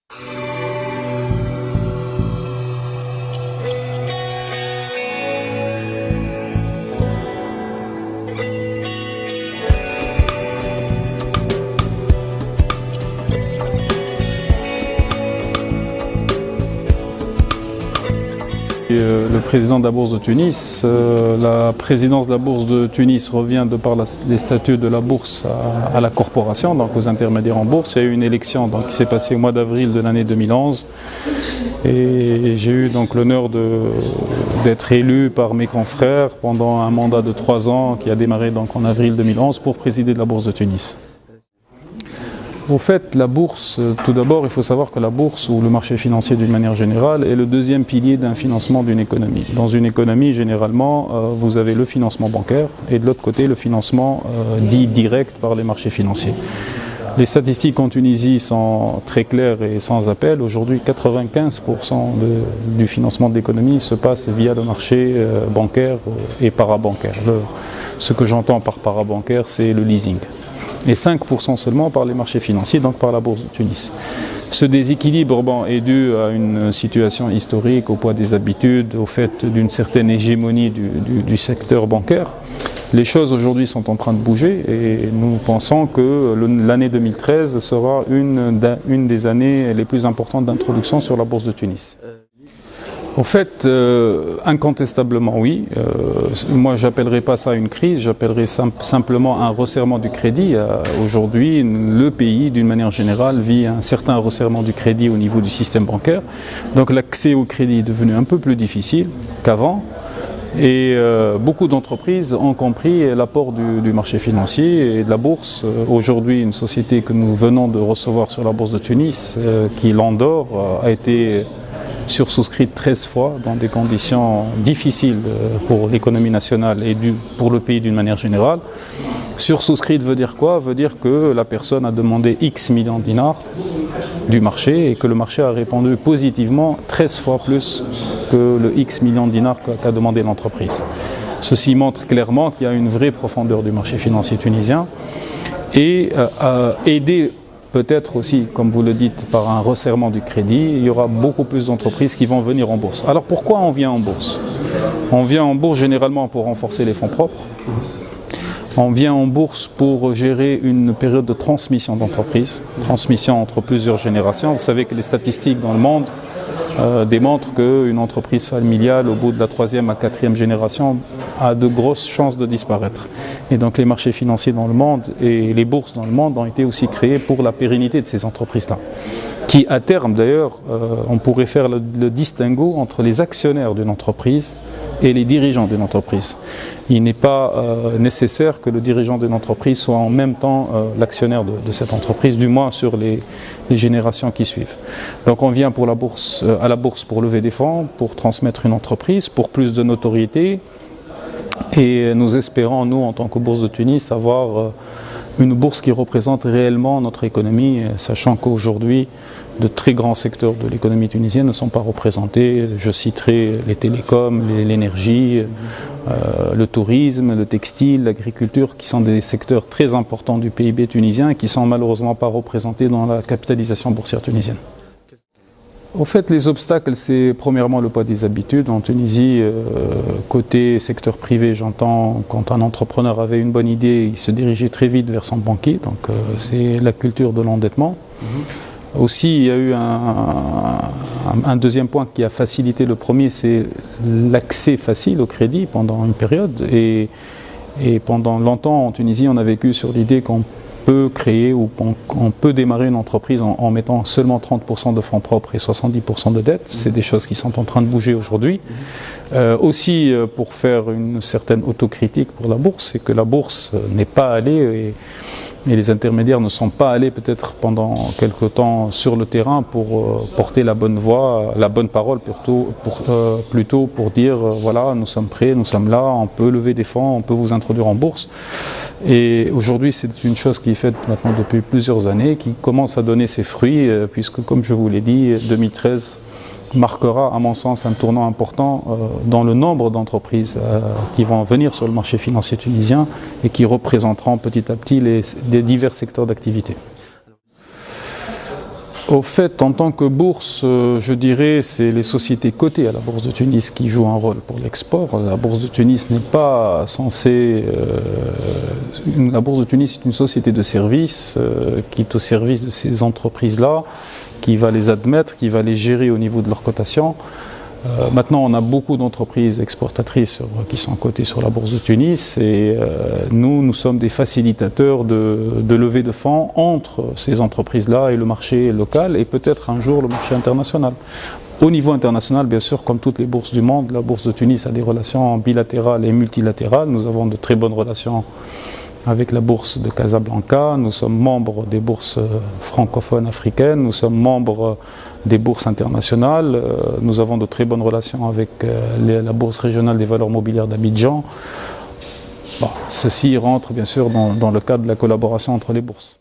Le président de la Bourse de Tunis, la présidence de la Bourse de Tunis revient de par les statuts de la Bourse à la corporation, donc aux intermédiaires en bourse. Il y a eu une élection qui s'est passée au mois d'avril de l'année 2011 et j'ai eu donc l'honneur d'être élu par mes confrères pendant un mandat de 3 ans qui a démarré donc en avril 2011 pour présider de la Bourse de Tunis. Au fait, la bourse, tout d'abord, il faut savoir que la bourse ou le marché financier d'une manière générale est le deuxième pilier d'un financement d'une économie. Dans une économie, généralement, vous avez le financement bancaire et de l'autre côté, le financement dit direct par les marchés financiers. Les statistiques en Tunisie sont très claires et sans appel. Aujourd'hui, 95% du financement de l'économie se passe via le marché bancaire et parabancaire. Ce que j'entends par parabancaire, c'est le leasing. Et 5% seulement par les marchés financiers, donc par la Bourse de Tunis. Ce déséquilibre est dû à une situation historique, au poids des habitudes, au fait d'une certaine hégémonie du secteur bancaire. Les choses aujourd'hui sont en train de bouger et nous pensons que l'année 2013 sera une des années les plus importantes d'introduction sur la Bourse de Tunis. Au fait, incontestablement oui. Moi, j'appellerais pas ça une crise, j'appellerais simplement un resserrement du crédit. Aujourd'hui, le pays, d'une manière générale, vit un certain resserrement du crédit au niveau du système bancaire. Donc l'accès au crédit est devenu un peu plus difficile qu'avant. Et beaucoup d'entreprises ont compris l'apport du marché financier et de la bourse. Aujourd'hui, une société que nous venons de recevoir sur la Bourse de Tunis, qui est l'Andor, a été sursouscrite 13 fois dans des conditions difficiles pour l'économie nationale et pour le pays d'une manière générale. Sursouscrite veut dire quoi? Veut dire que la personne a demandé X millions de dinars du marché et que le marché a répondu positivement 13 fois plus que le X millions de dinars qu'a demandé l'entreprise. Ceci montre clairement qu'il y a une vraie profondeur du marché financier tunisien et aider peut-être aussi, comme vous le dites, par un resserrement du crédit, il y aura beaucoup plus d'entreprises qui vont venir en bourse. Alors pourquoi on vient en bourse? On vient en bourse généralement pour renforcer les fonds propres. On vient en bourse pour gérer une période de transmission d'entreprise, transmission entre plusieurs générations. Vous savez que les statistiques dans le monde démontrent qu'une entreprise familiale, au bout de la 3e à 4e génération, a de grosses chances de disparaître. Et donc les marchés financiers dans le monde et les bourses dans le monde ont été aussi créés pour la pérennité de ces entreprises-là. Qui, à terme d'ailleurs, on pourrait faire le distinguo entre les actionnaires d'une entreprise et les dirigeants d'une entreprise. Il n'est pas nécessaire que le dirigeant d'une entreprise soit en même temps l'actionnaire de cette entreprise, du moins sur les générations qui suivent. Donc on vient pour à la bourse pour lever des fonds, pour transmettre une entreprise, pour plus de notoriété. Et nous espérons, nous, en tant que Bourse de Tunis, avoir une bourse qui représente réellement notre économie, sachant qu'aujourd'hui, de très grands secteurs de l'économie tunisienne ne sont pas représentés. Je citerai les télécoms, l'énergie, le tourisme, le textile, l'agriculture, qui sont des secteurs très importants du PIB tunisien et qui ne sont malheureusement pas représentés dans la capitalisation boursière tunisienne. Au fait, les obstacles, c'est premièrement le poids des habitudes. En Tunisie, côté secteur privé, j'entends, quand un entrepreneur avait une bonne idée, il se dirigeait très vite vers son banquier. Donc c'est la culture de l'endettement. Aussi, il y a eu un deuxième point qui a facilité le premier, c'est l'accès facile au crédit pendant une période. Et pendant longtemps, en Tunisie, on a vécu sur l'idée qu'on peut créer ou on peut démarrer une entreprise en mettant seulement 30% de fonds propres et 70% de dettes. C'est des choses qui sont en train de bouger aujourd'hui. Aussi, pour faire une certaine autocritique pour la bourse, c'est que la bourse n'est pas allée et les intermédiaires ne sont pas allés peut-être pendant quelque temps sur le terrain pour porter la bonne voix, la bonne parole plutôt pour dire voilà, nous sommes prêts, nous sommes là, on peut lever des fonds, on peut vous introduire en bourse. Et aujourd'hui, c'est une chose qui est faite maintenant depuis plusieurs années, qui commence à donner ses fruits, puisque comme je vous l'ai dit, 2013 marquera à mon sens un tournant important dans le nombre d'entreprises qui vont venir sur le marché financier tunisien et qui représenteront petit à petit les divers secteurs d'activité. Au fait, en tant que bourse, je dirais c'est les sociétés cotées à la Bourse de Tunis qui jouent un rôle pour l'export. La Bourse de Tunis n'est pas censée... la Bourse de Tunis est une société de services qui est au service de ces entreprises-là, qui va les admettre, qui va les gérer au niveau de leur cotation. Maintenant, on a beaucoup d'entreprises exportatrices qui sont cotées sur la Bourse de Tunis et nous sommes des facilitateurs de levée de fonds entre ces entreprises-là et le marché local et peut-être un jour le marché international. Au niveau international, bien sûr, comme toutes les bourses du monde, la Bourse de Tunis a des relations bilatérales et multilatérales. Nous avons de très bonnes relations avec la bourse de Casablanca, nous sommes membres des bourses francophones africaines, nous sommes membres des bourses internationales, nous avons de très bonnes relations avec la bourse régionale des valeurs mobilières d'Abidjan. Bon, ceci rentre bien sûr dans le cadre de la collaboration entre les bourses.